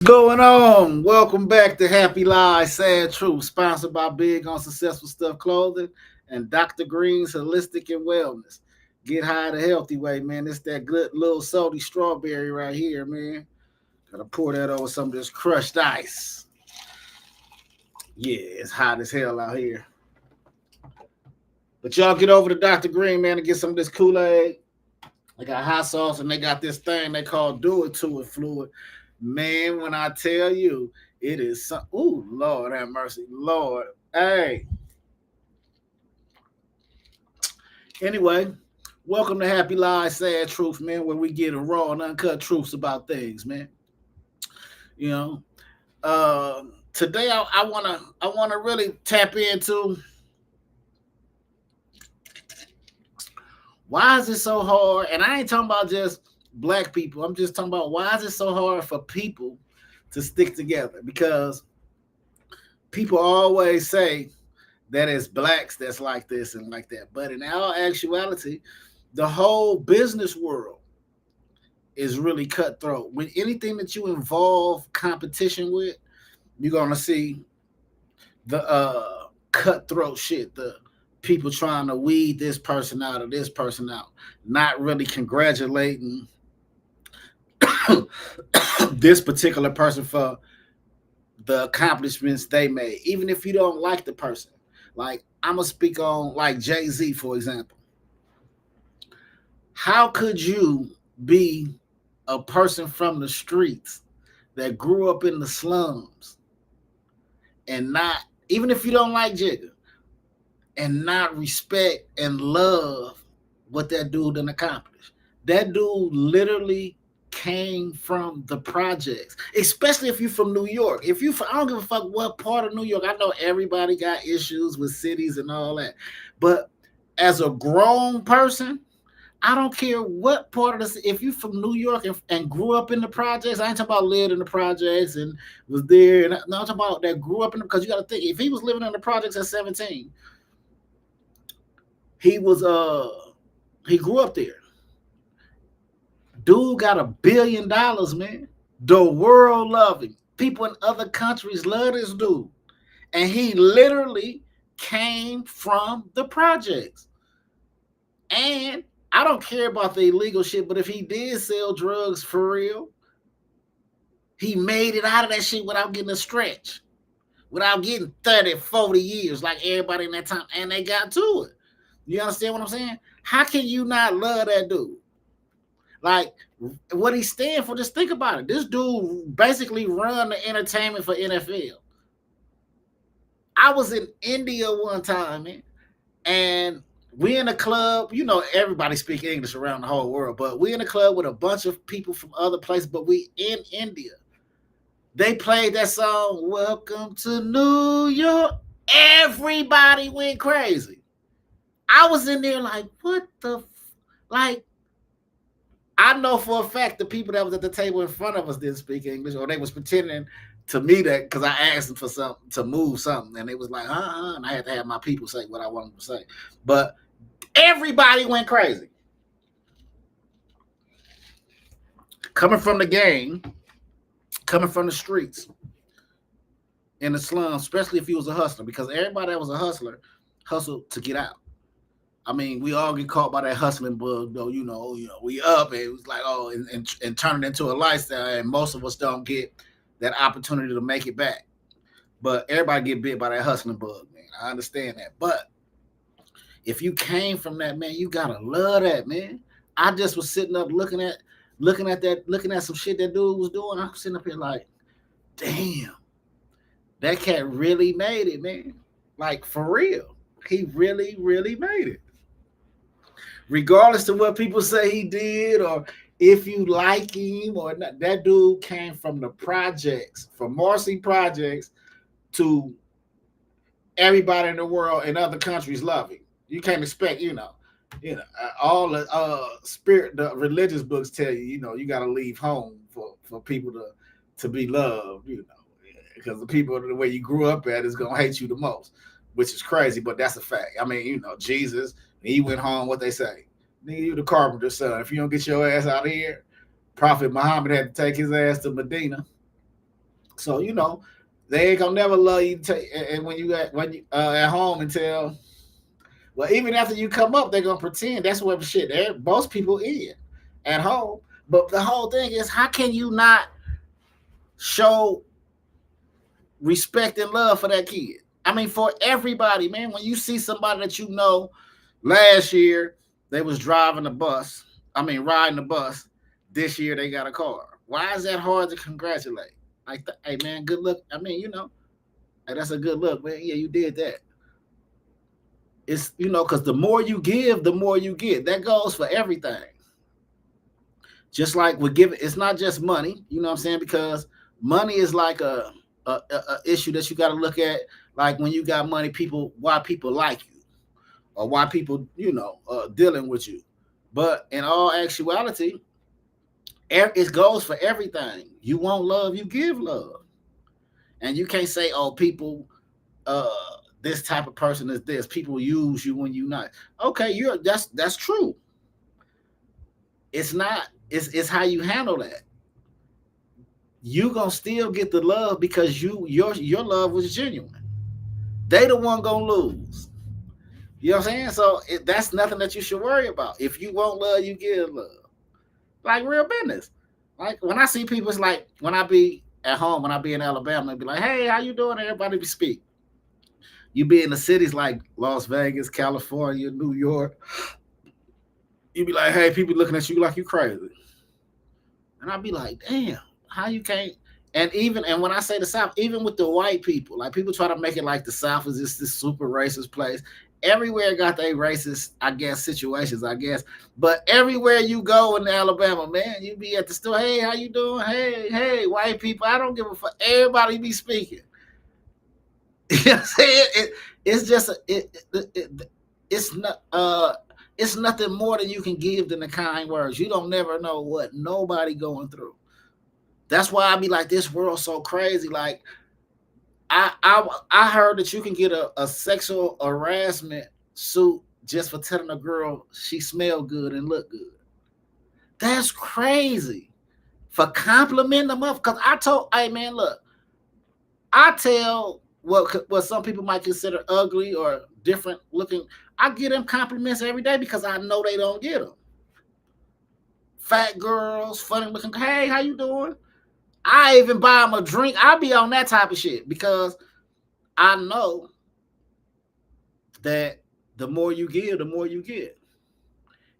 Going on? Welcome back to Happy Lies, Sad Truth, sponsored by Big on Successful Stuff Clothing and Dr. Green's Holistic and Wellness. Get high the healthy way, man. It's that good little salty strawberry right here, man. Gotta pour that over some of this crushed ice. Yeah, it's hot as hell out here. But y'all get over to Dr. Green, man, and get some of this Kool-Aid. They got hot sauce and they got this thing they call Do It To It fluid. Man, when I tell you, it is some. Ooh, Lord have mercy, Lord. Hey. Anyway, welcome to Happy Lies, Sad Truth, man, where we get a raw and uncut truths about things, man. You know, today I wanna really tap into why is it so hard, and I ain't talking about just black people. I'm just talking about why is it so hard for people to stick together because people always say that it's blacks that's like this and like that. But in our actuality, the whole business world is really cutthroat. With anything that you involve competition with, you're gonna see the cutthroat shit, the people trying to weed this person out of this person out, not really congratulating this particular person for the accomplishments they made, even if you don't like the person. Like I'm gonna speak on like Jay-Z, for example. How could you be a person from the streets that grew up in the slums and not, even if you don't like Jigga, and not respect and love what that dude done accomplished? That dude literally came from the projects, especially if you're from New York. If you, I don't give a fuck what part of New York. I know everybody got issues with cities and all that, but as a grown person, I don't care what part of this. If you from New York and grew up in the projects, I ain't talking about lived in the projects and was there. And no, I'm talking about that grew up in because you got to think if he was living in the projects at 17, he was he grew up there. Dude got $1 billion, man. The world love him. People in other countries love this dude, and he literally came from the projects. And I don't care about the illegal shit, but if he did sell drugs for real, he made it out of that shit without getting a stretch, without getting 30, 40 years like everybody in that time, and they got to it. You understand what I'm saying? How can you not love that dude? Like what he stand for, just think about it. This dude basically run the entertainment for NFL. I was in India one time, man, and we in a club. You know, everybody speak English around the whole world, but we in a club with a bunch of people from other places. But we in India. They played that song, "Welcome to New York." Everybody went crazy. I was in there like, what the, like. I know for a fact the people that was at the table in front of us didn't speak English, or they was pretending to me that because I asked them for something to move something, and they was like, and I had to have my people say what I wanted to say. But everybody went crazy. Coming from the gang, coming from the streets, in the slums, especially if he was a hustler, because everybody that was a hustler hustled to get out. I mean, we all get caught by that hustling bug, though. We up and it was like, and turn it into a lifestyle, and most of us don't get that opportunity to make it back. But everybody get bit by that hustling bug, man. I understand that, but if you came from that, man, you gotta love that, man. I just was sitting up looking at some shit that dude was doing. I'm sitting up here like, damn, that cat really made it, man. Like for real, he really, really made it. Regardless of what people say he did, or if you like him or not, that dude came from the projects, from Marcy Projects to everybody in the world in other countries love him. You can't expect, all the spirit, the religious books tell you, you got to leave home for people to be loved, because the people the way you grew up at is gonna hate you the most, which is crazy, but that's a fact. I mean, Jesus, he went home. What they say, nigga, you the carpenter's son. If you don't get your ass out of here, Prophet Muhammad had to take his ass to Medina. So they ain't gonna never love you. And when you at home until well, even after you come up, they're gonna pretend that's what shit. Most people in at home. But the whole thing is, how can you not show respect and love for that kid? I mean, for everybody, man. When you see somebody that last year they was driving the bus, I mean riding the bus. This year they got a car. Why is that hard to congratulate? Like, hey man, good look. I mean, hey, that's a good look, man. Yeah, you did that. It's because the more you give, the more you get. That goes for everything. Just like with giving, it's not just money. You know what I'm saying? Because money is like a issue that you got to look at. Like when you got money, why people like you, or why people dealing with you. But in all actuality, it goes for everything. You want love, you give love, and you can't say, "Oh, people, uh, this type of person is this." People use you when you're not. Okay, that's true. It's not. It's how you handle that. You gonna still get the love because your love was genuine. They the one gonna lose. You know what I'm saying? So that's nothing that you should worry about. If you want love, you give love. Like real business. Like when I see people, it's like when I be at home, when I be in Alabama, they be like, "Hey, how you doing?" Everybody be speak. You be in the cities like Las Vegas, California, New York. You be like, "Hey," people looking at you like you crazy, and I be like, "Damn, how you can't?" And when I say the South, even with the white people, like people try to make it like the South is just this super racist place. Everywhere got their racist, I guess, situations, I guess. But everywhere you go in Alabama, man, you be at the store. Hey, how you doing? Hey, white people. I don't give a fuck. Everybody be speaking. You know what I'm saying? It's just it's not it's nothing more than you can give than the kind words. You don't never know what nobody going through. That's why I be like, this world's so crazy. Like I heard that you can get a sexual harassment suit just for telling a girl she smelled good and looked good. That's crazy. For complimenting them up. Cause hey man, look, I tell what some people might consider ugly or different looking. I give them compliments every day because I know they don't get them. Fat girls, funny looking. Hey, how you doing? I even buy them a drink. I be on that type of shit because I know that the more you give, the more you get.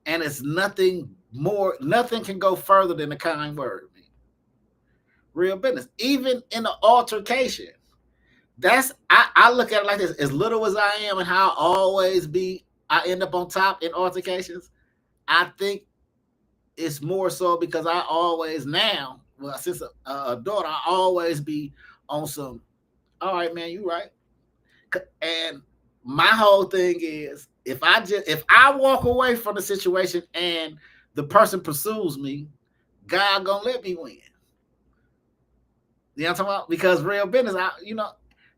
And it's nothing can go further than a kind word. Man. Real business. Even in an altercation. I look at it like this. As little as I am and how I always I end up on top in altercations. I think it's more so because I always now, well, since a daughter, I always be on some, all right, man, you right. And my whole thing is if I walk away from the situation and the person pursues me, God gonna let me win. You know what I'm talking about? Because real business,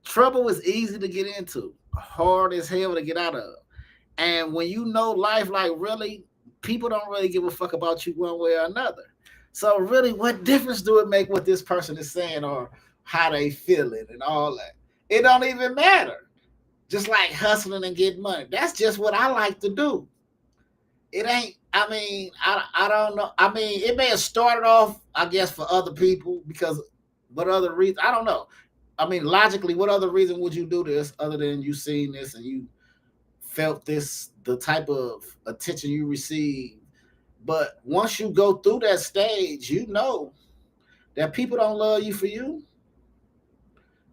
trouble is easy to get into, hard as hell to get out of. And when you know life, like really, people don't really give a fuck about you one way or another. So really, what difference do it make what this person is saying or how they feeling and all that? It don't even matter. Just like hustling and getting money. That's just what I like to do. It ain't, I don't know. I mean, it may have started off, I guess, for other people because what other reason? I don't know. I mean, logically, what other reason would you do this other than you seen this and you felt the type of attention you received? But once you go through that stage, you know that people don't love you for you.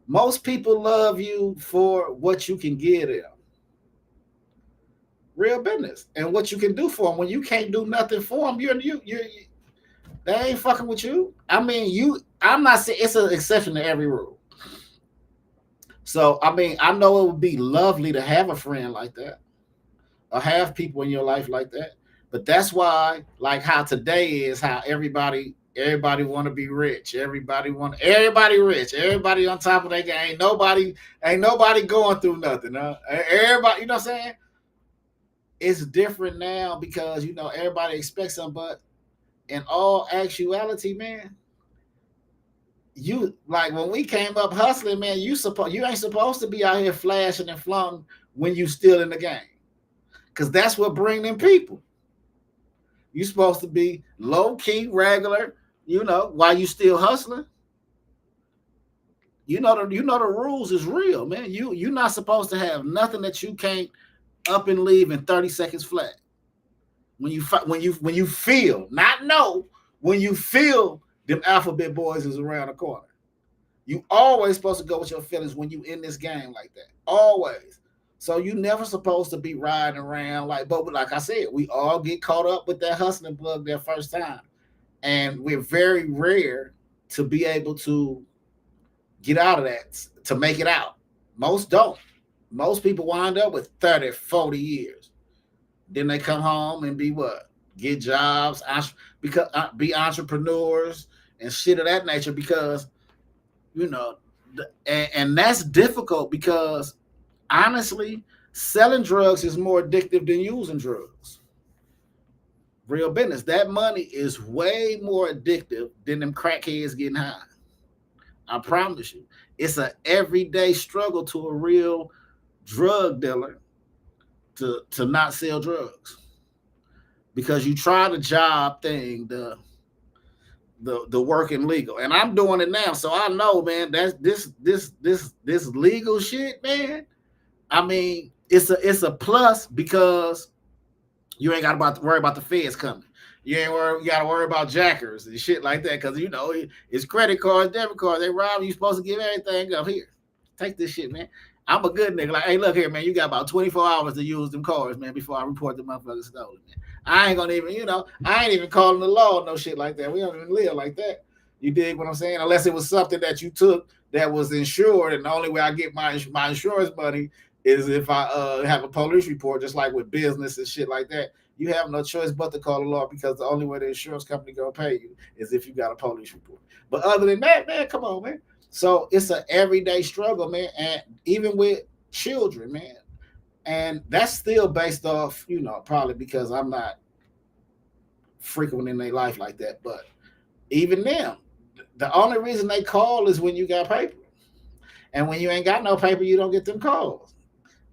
Most people love you for what you can give them. Real business. And what you can do for them. When you can't do nothing for them, they ain't fucking with you. I mean, I'm not saying it's an exception to every rule. So, I mean, I know it would be lovely to have a friend like that or have people in your life like that. But that's why, like how today is, how everybody want to be rich. Everybody rich. Everybody on top of their game. Ain't nobody going through nothing. Huh? Everybody, you know what I'm saying? It's different now because everybody expects something. But in all actuality, man, you like when we came up hustling, man, you ain't supposed to be out here flashing and flaunting when you still in the game. Cause that's what bring them people. You supposed to be low key, regular, while you still hustling. The rules is real, man. You're not supposed to have nothing that you can't up and leave in 30 seconds flat. When you feel, not know, when you feel them alphabet boys is around the corner. You always supposed to go with your feelings when you in this game like that. Always. So you never supposed to be riding around but like I said, we all get caught up with that hustling bug that first time. And we're very rare to be able to get out of that, to make it out. Most don't. Most people wind up with 30, 40 years. Then they come home and be what? Get jobs, be entrepreneurs and shit of that nature because, and that's difficult because honestly, selling drugs is more addictive than using drugs. Real business. That money is way more addictive than them crackheads getting high. I promise you. It's an everyday struggle to a real drug dealer to not sell drugs. Because you try the job thing, the working legal. And I'm doing it now. So I know, man, that's this legal shit, man. I mean, it's a plus because you ain't got to worry about the feds coming. You got to worry about jackers and shit like that because it's credit cards, debit cards. They rob you. You're supposed to give everything up here. Take this shit, man. I'm a good nigga. Like, hey, look here, man. You got about 24 hours to use them cards, man, before I report the motherfuckers stolen, man. I ain't gonna even, I ain't even calling the law, no shit like that. We don't even live like that. You dig what I'm saying? Unless it was something that you took that was insured, and the only way I get my insurance money is if I have a police report, just like with business and shit like that. You have no choice but to call the law because the only way the insurance company gonna pay you is if you got a police report. But other than that, man, come on, man. So it's an everyday struggle, man, and even with children, man. And that's still based off, probably because I'm not frequent in their life like that. But even them, the only reason they call is when you got paper. And when you ain't got no paper, you don't get them calls.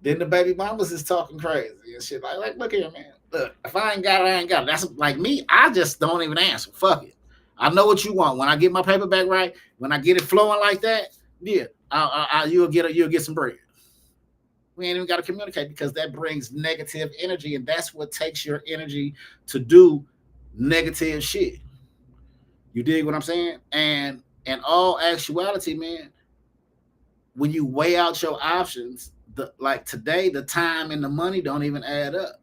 Then the baby mamas is talking crazy and shit. Like look here, man. Look, if I ain't got it, I ain't got it. That's like me. I just don't even answer. Fuck it. I know what you want. When I get my paper back right, when I get it flowing like that, yeah, you'll get some bread. We ain't even got to communicate because that brings negative energy, and that's what takes your energy to do negative shit. You dig what I'm saying? And in all actuality, man, when you weigh out your options, like today, the time and the money don't even add up.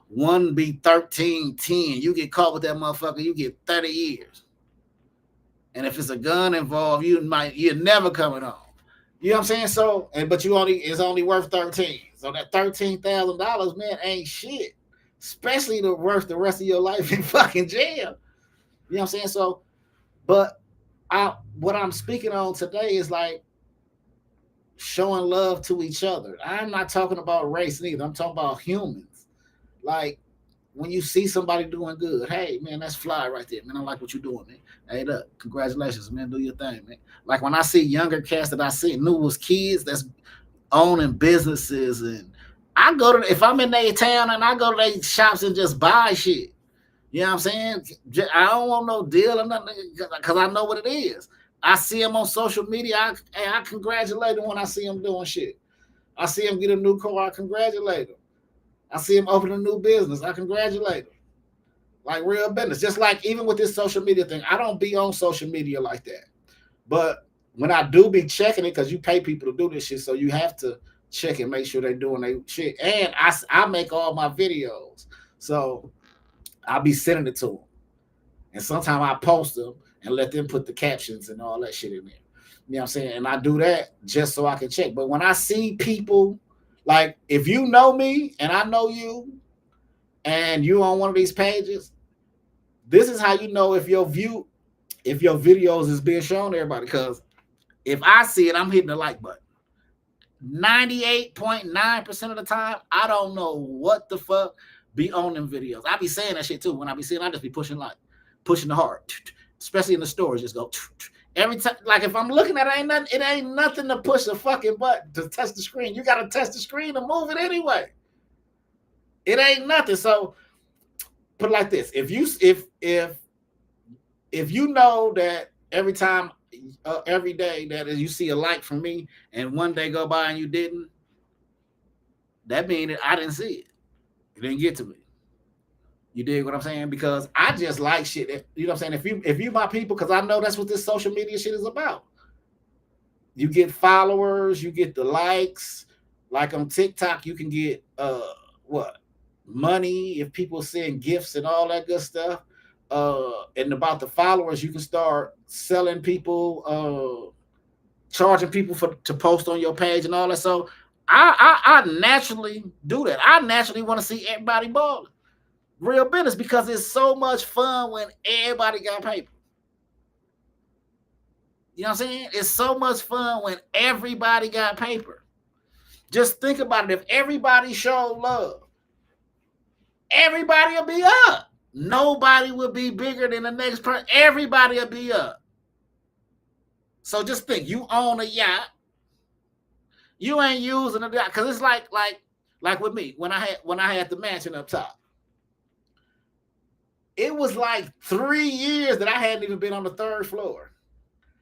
One be 13, 10. You get caught with that motherfucker, you get 30 years. And if it's a gun involved, you're never coming home. You know what I'm saying? So, but it's only worth 13. So that $13,000, man, ain't shit. Especially worth the rest of your life in fucking jail. You know what I'm saying? So, but what I'm speaking on today is like showing love to each other. I'm not talking about race neither. I'm talking about humans. Like when you see somebody doing good, hey man, that's fly right there, man. I like what you're doing, man. Hey, look, congratulations, man. Do your thing, man. Like when I see younger cats that I knew was kids that's owning businesses, and I go to if I'm in their town and I go to their shops and just buy shit. You know what I'm saying? I don't want no deal or nothing because I know what it is. I see them on social media. I congratulate them when I see them doing shit. I see them get a new car. I congratulate them. I see them open a new business. I congratulate them. Like real business. Just like even with this social media thing, I don't be on social media like that. But when I do be checking it, because you pay people to do this shit, so you have to check and make sure they're doing their shit. And I make all my videos. So I'll be sending it to them. And sometimes I post them and let them put the captions and all that shit in there. You know what I'm saying? And I do that just so I can check. But when I see people, like if you know me and I know you and you on one of these pages, this is how you know if your videos is being shown to everybody. Because if I see it, I'm hitting the like button. 98.9% of the time, I don't know what the fuck be on them videos. I be saying that shit too. When I be seeing, I just be pushing the heart. especially in the stores. Just go every time. Like if I'm looking at it, it ain't nothing to push a fucking button to touch the screen. You got to touch the screen to move it anyway. It ain't nothing. So put it like this: if you know that every time, every day that you see a like from me, and one day go by and you didn't, that means that I didn't see it. It didn't get to me. You dig what I'm saying? Because I just like shit. You know what I'm saying? If you my people, because I know that's what this social media shit is about. You get followers, you get the likes. Like on TikTok, you can get what? Money if people send gifts and all that good stuff. And about the followers, you can start selling people, charging people to post on your page and all that. So I naturally do that. I naturally want to see everybody balling. Real business, because it's so much fun when everybody got paper. You know what I'm saying? It's so much fun when everybody got paper. Just think about it. If everybody showed love, everybody will be up. Nobody will be bigger than the next person. Everybody will be up. So just think, you own a yacht. You ain't using a yacht, because it's like with me when I had the mansion up top. It was like 3 years that I hadn't even been on the third floor.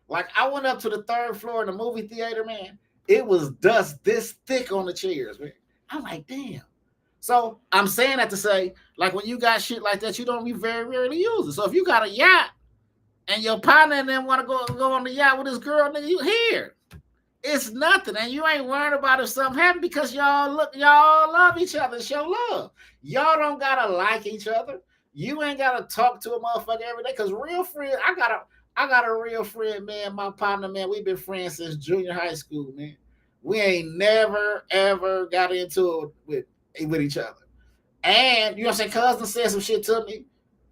Like I went up to the third floor in the movie theater, man. It was dust this thick on the chairs, man. I'm like, damn. So I'm saying that to say, like when you got shit like that, you don't be very rarely use it. So if you got a yacht and your partner and them want to go on the yacht with this girl, nigga, you here. It's nothing, and you ain't worried about if something happened, because y'all love each other, show love. Y'all don't gotta like each other. You ain't gotta talk to a motherfucker every day, because real friend, I got a real friend, man. My partner, man, we've been friends since junior high school, man. We ain't never ever got into it with each other. And you know what I'm saying, cousin said some shit to me.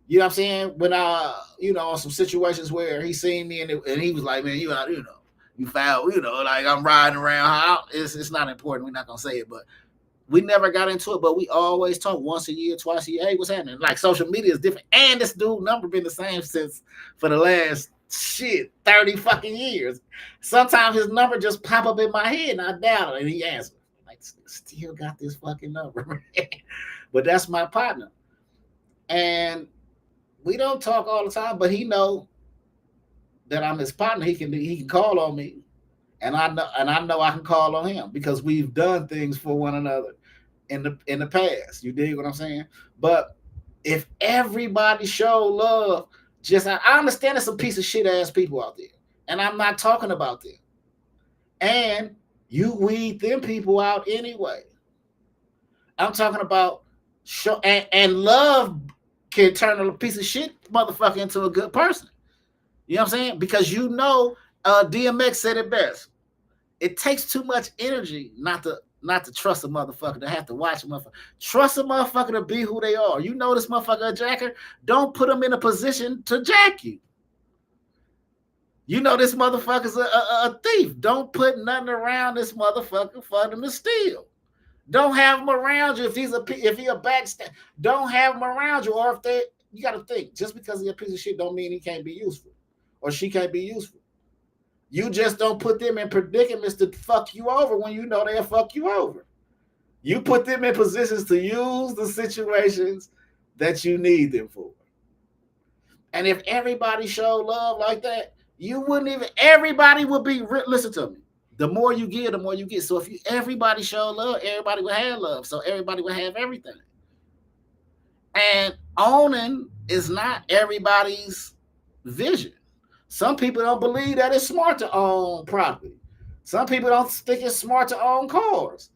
You know what I'm saying, when on some situations where he seen me and he was like, man, you foul, like I'm riding around. It's not important. We're not gonna say it, but we never got into it, but we always talk once a year, twice a year. Hey, what's happening? Like social media is different. And this dude number been the same for the last 30 fucking years. Sometimes his number just pop up in my head and I doubt it. And he answers. Like, still got this fucking number. But that's my partner. And we don't talk all the time, but he know that I'm his partner. He can call on me. And I know I can call on him, because we've done things for one another in the past. You dig what I'm saying? But if everybody show love, I understand there's some piece of shit ass people out there, and I'm not talking about them. And you weed them people out anyway. I'm talking about show and love can turn a piece of shit motherfucker into a good person. You know what I'm saying? Because DMX said it best. It takes too much energy not to trust a motherfucker, to have to watch a motherfucker. Trust a motherfucker to be who they are. You know this motherfucker a jacker, don't put him in a position to jack you. You know this motherfucker's a thief. Don't put nothing around this motherfucker for them to steal. Don't have him around you if he a backstab. Don't have him around you, or you got to think, just because he's a piece of shit don't mean he can't be useful or she can't be useful. You just don't put them in predicaments to fuck you over when you know they'll fuck you over. You put them in positions to use the situations that you need them for. And if everybody showed love like that, everybody would be, listen to me. The more you give, the more you get. So if everybody show love, everybody would have love. So everybody would have everything. And owning is not everybody's vision. Some people don't believe that it's smart to own property. Some people don't think it's smart to own cars.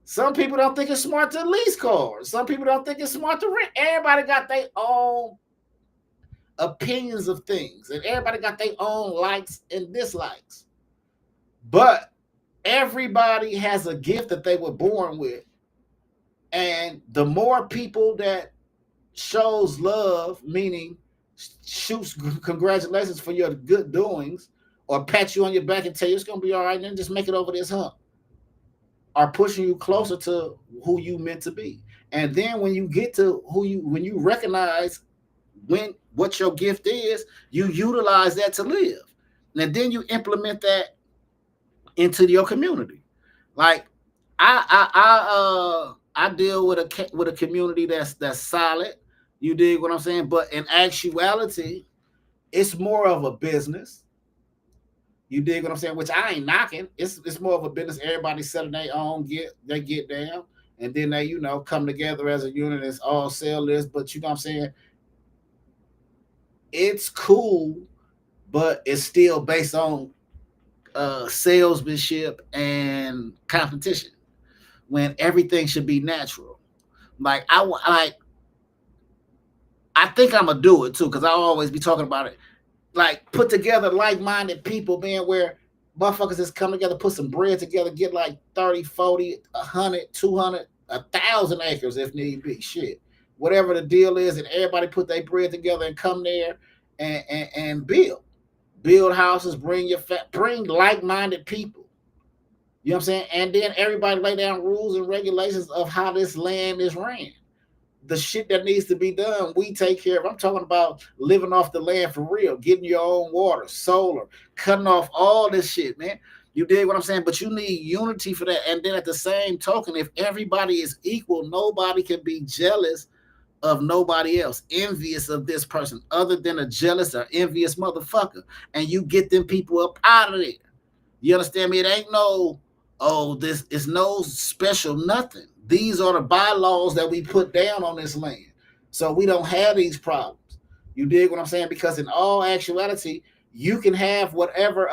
Some people don't think it's smart to lease cars. Some people don't think it's smart to rent. Everybody got their own opinions of things, and everybody got their own likes and dislikes. But everybody has a gift that they were born with. And the more people that shows love, meaning shoots congratulations for your good doings, or pat you on your back and tell you it's gonna be all right, then just make it over this hump, are pushing you closer to who you meant to be. And then when you get to when you recognize when what your gift is, you utilize that to live. And then you implement that into your community. Like I deal with a community that's solid. You dig what I'm saying? But in actuality, it's more of a business. You dig what I'm saying? Which I ain't knocking. It's more of a business. Everybody selling their own they get down, and then they come together as a unit. It's all sell this, but you know what I'm saying? It's cool, but it's still based on salesmanship and competition when everything should be natural. Like I think I'm gonna do it too because I always be talking about it. Like put together like-minded people, man, where motherfuckers just come together, put some bread together, get like 30, 40, 100, 200, 1,000 acres if need be. Shit. Whatever the deal is, and everybody put their bread together and come there and build. Build houses, bring like-minded people. You know what I'm saying? And then everybody lay down rules and regulations of how this land is ran. The shit that needs to be done, we take care of. I'm talking about living off the land for real, getting your own water, solar, cutting off all this shit, man. You dig what I'm saying? But you need unity for that. And then at the same token, if everybody is equal, nobody can be jealous of nobody else, envious of this person, other than a jealous or envious motherfucker. And you get them people up out of there. You understand me? It ain't no, oh, this is no special nothing. These are the bylaws that we put down on this land. So we don't have these problems. You dig what I'm saying? Because in all actuality, you can have whatever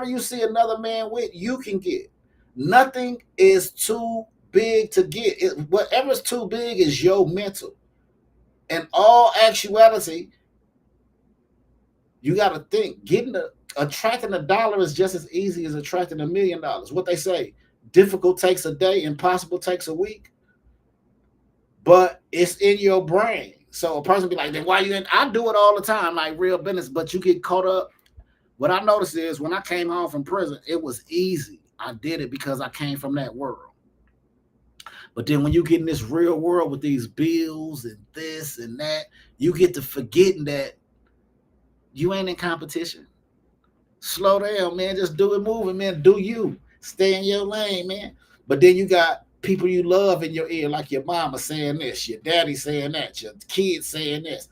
you see another man with, you can get. Nothing is too big to get. Whatever's too big is your mental. In all actuality, you got to think attracting $1 is just as easy as attracting $1 million. What they say, difficult takes a day, impossible takes a week. But it's in your brain. So a person be like, then why you in? I do it all the time, like real business, but you get caught up. What I noticed is when I came home from prison, it was easy. I did it because I came from that world. But then when you get in this real world with these bills and this and that, you get to forgetting that you ain't in competition. Slow down, man. Just do it moving, man. Do you. Stay in your lane, man. But then you got people you love in your ear, like your mama saying this, your daddy saying that, your kids saying this.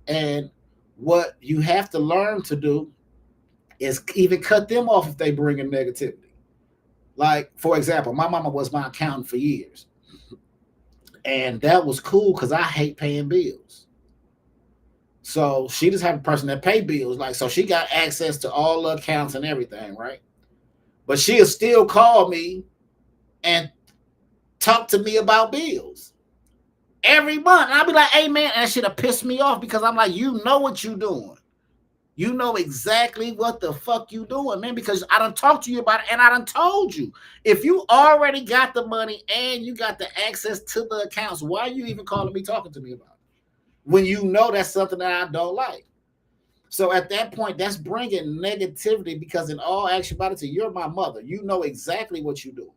And what you have to learn to do is even cut them off if they bring in negativity. Like, for example, my mama was my accountant for years. And that was cool because I hate paying bills. So she just had a person that pay bills. Like, so she got access to all the accounts and everything, right? But she'll still call me and talk to me about bills every month. And I'll be like, hey, man, and that should have pissed me off because I'm like, you know what you doing. You know exactly what the fuck you doing, man, because I done talked to you about it and I done told you. If you already got the money and you got the access to the accounts, why are you even calling me, talking to me about it? When you know that's something that I don't like. So at that point, that's bringing negativity because in all actuality, you're my mother. You know exactly what you do.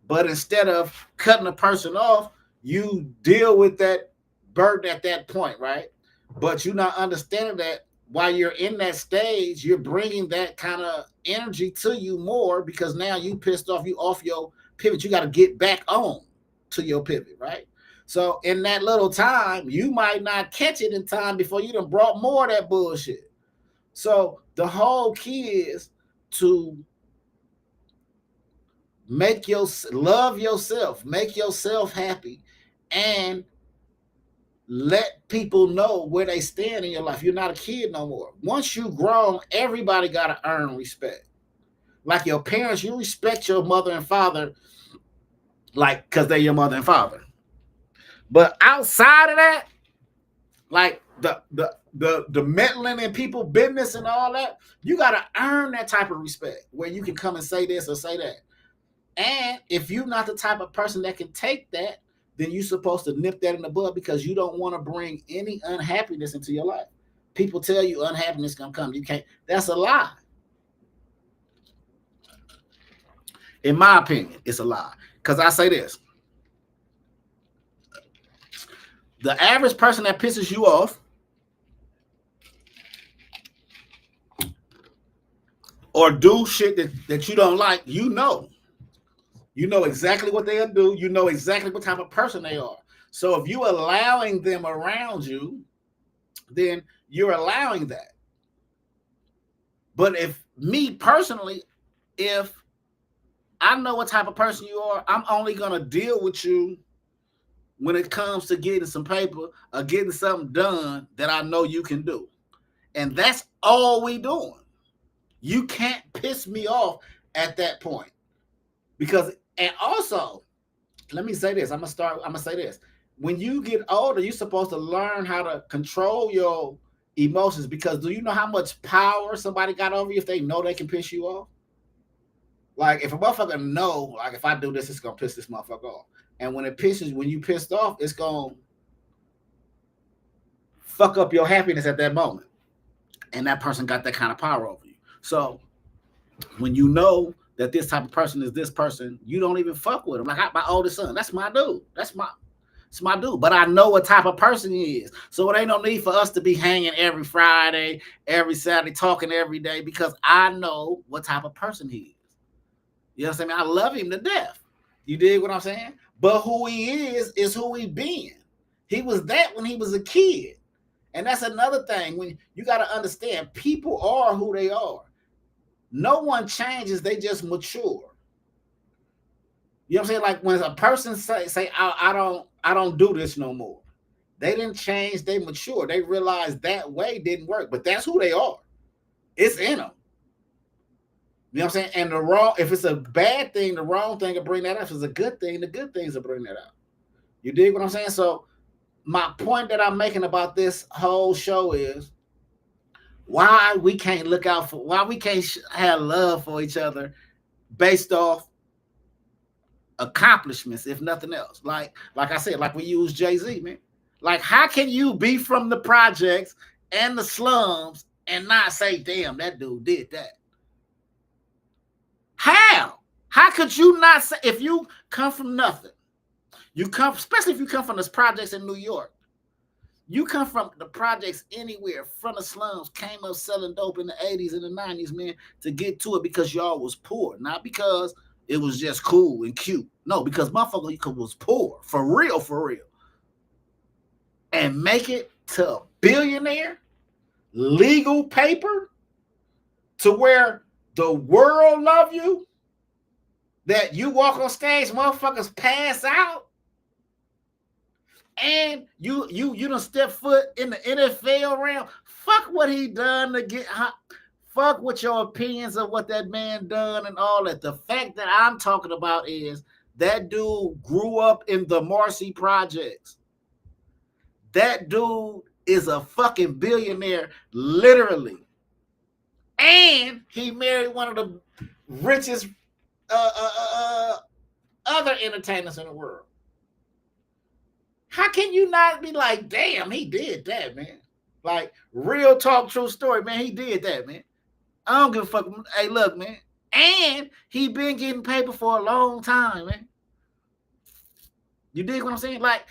But instead of cutting a person off, you deal with that burden at that point, right? But you're not understanding that while you're in that stage, you're bringing that kind of energy to you more because now you pissed off, you off your pivot. You got to get back on to your pivot, right? So in that little time, you might not catch it in time before you done brought more of that bullshit. So the whole key is to love yourself, make yourself happy, and let people know where they stand in your life. You're not a kid no more. Once you grown, everybody got to earn respect. Like your parents, you respect your mother and father, like because they're your mother and father. But outside of that, like the meddling in people business and all that, you got to earn that type of respect where you can come and say this or say that. And if you're not the type of person that can take that, then you're supposed to nip that in the bud because you don't want to bring any unhappiness into your life. People tell you unhappiness gonna come. You can't. That's a lie. In my opinion, it's a lie. Because I say this. The average person that pisses you off or do shit that you don't like, you know exactly what they'll do. You know exactly what type of person they are. So if you allowing them around you, then you're allowing that. But if me personally, if I know what type of person you are, I'm only going to deal with you when it comes to getting some paper or getting something done that I know you can do. And that's all we doing. You can't piss me off at that point. Because, and also, let me say this. I'm gonna say this. When you get older, you're supposed to learn how to control your emotions, because do you know how much power somebody got over you if they know they can piss you off? Like, if a motherfucker know, like, if I do this, it's gonna piss this motherfucker off. And when you pissed off, it's gonna fuck up your happiness at that moment. And that person got that kind of power over you. So when you know that this type of person is this person, you don't even fuck with him. Like my oldest son, that's my dude. It's my dude. But I know what type of person he is. So it ain't no need for us to be hanging every Friday, every Saturday, talking every day, because I know what type of person he is. You know what I'm saying? I love him to death. You dig what I'm saying? But who he is who he been. He was that when he was a kid. And that's another thing. When you got to understand, people are who they are. No one changes, they just mature. You know what I'm saying? Like when a person say I don't do this no more. They didn't change, they mature. They realized that way didn't work, but that's who they are. It's in them. You know what I'm saying? And if it's a bad thing, the wrong thing will bring that up. If it's a good thing, the good things will bring that up. You dig what I'm saying? So my point that I'm making about this whole show is why we can't have love for each other based off accomplishments, if nothing else. Like I said, like we use Jay-Z, man. Like, how can you be from the projects and the slums and not say, damn, that dude did that? How could you not say, if you come from nothing, especially if you come from the projects in New York, you come from the projects anywhere, from the slums, came up selling dope in the 80s and the 90s, man, to get to it because y'all was poor, not because it was just cool and cute. No, because motherfucker was poor, for real. And make it to a billionaire, legal paper, to where the world love you, that you walk on stage, motherfuckers pass out, and you done step foot in the NFL realm. Fuck what he done to get hot. Fuck what your opinions of what that man done and all that. The fact that I'm talking about is that dude grew up in the Marcy projects. That dude is a fucking billionaire, literally. And he married one of the richest other entertainers in the world. How can you not be like, damn, he did that, man? Like, real talk, true story, man. He did that, man. I don't give a fuck. Hey, look, man. And he been getting paper for a long time, man. You dig what I'm saying? Like,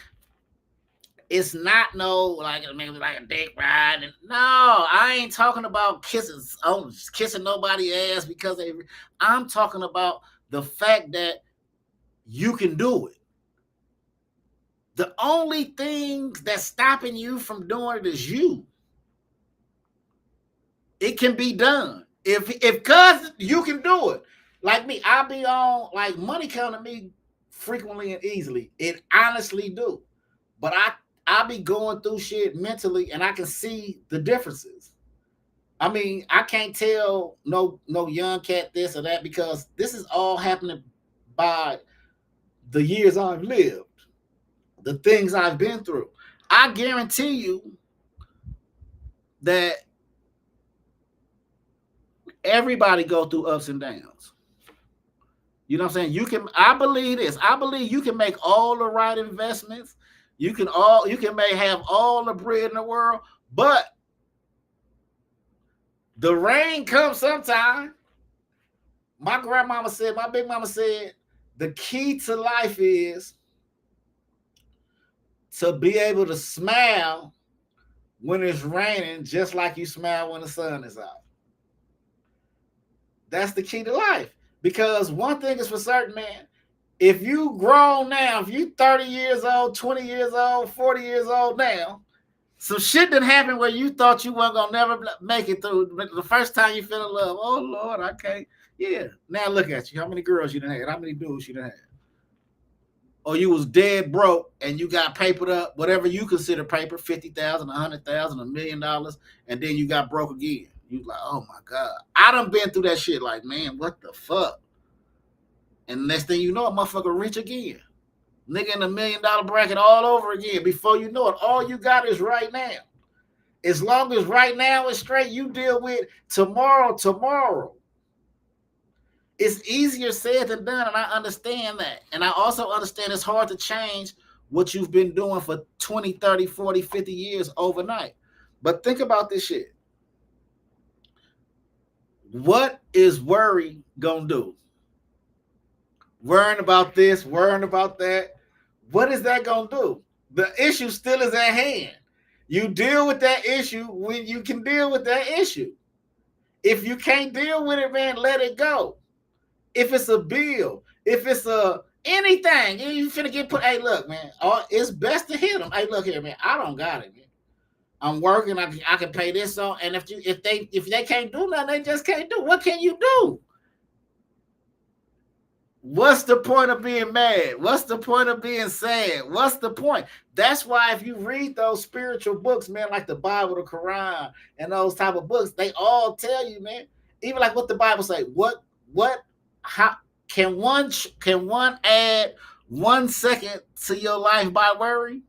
it's not like a dick ride. No, I ain't talking about kissing nobody's ass because I'm talking about the fact that you can do it. The only thing that's stopping you from doing it is you. It can be done. If cuz you can do it. Like me, I'll be on, like, money come to me frequently and easily. It honestly do. But I'll be going through shit mentally and I can see the differences. I mean, I can't tell no young cat this or that, because this is all happening by the years I've lived, the things I've been through. I guarantee you that everybody go through ups and downs. You know what I'm saying? I believe this. I believe you can make all the right investments. You can have all the bread in the world, but the rain comes sometime. My big mama said, the key to life is to be able to smile when it's raining, just like you smile when the sun is out. That's the key to life. Because one thing is for certain, man. If you grown now, if you 30 years old, 20 years old, 40 years old now, some shit didn't happen where you thought you weren't gonna never make it through. The first time you fell in love, oh Lord, I can't. Yeah. Now look at you. How many girls you done had? How many dudes you done had? Or you was dead broke and you got papered up, whatever you consider paper, 50,000, 100,000, $1,000,000, and then you got broke again. You like, oh my God. I done been through that shit like, man, what the fuck? And next thing you know, a motherfucker rich again. Nigga in the $1 million bracket all over again. Before you know it, all you got is right now. As long as right now is straight, you deal with tomorrow. It's easier said than done, and I understand that. And I also understand it's hard to change what you've been doing for 20, 30, 40, 50 years overnight. But think about this shit. What is worry gonna do? Worrying about this, worrying about that. What is that gonna do? The issue still is at hand. You deal with that issue when you can deal with that issue. If you can't deal with it, man, let it go. If it's a bill, if it's a anything, you finna get put. Hey, look, man, it's best to hit them. Hey, look here, man, I don't got it, man. I'm working. I can pay this on, and if they can't do nothing, they just can't do. What can you do? What's the point of being mad? What's the point of being sad? What's the point? That's why if you read those spiritual books, man, like the Bible, the Quran, and those type of books, they all tell you, man. Even like what the Bible say, how can one add 1 second to your life by worry?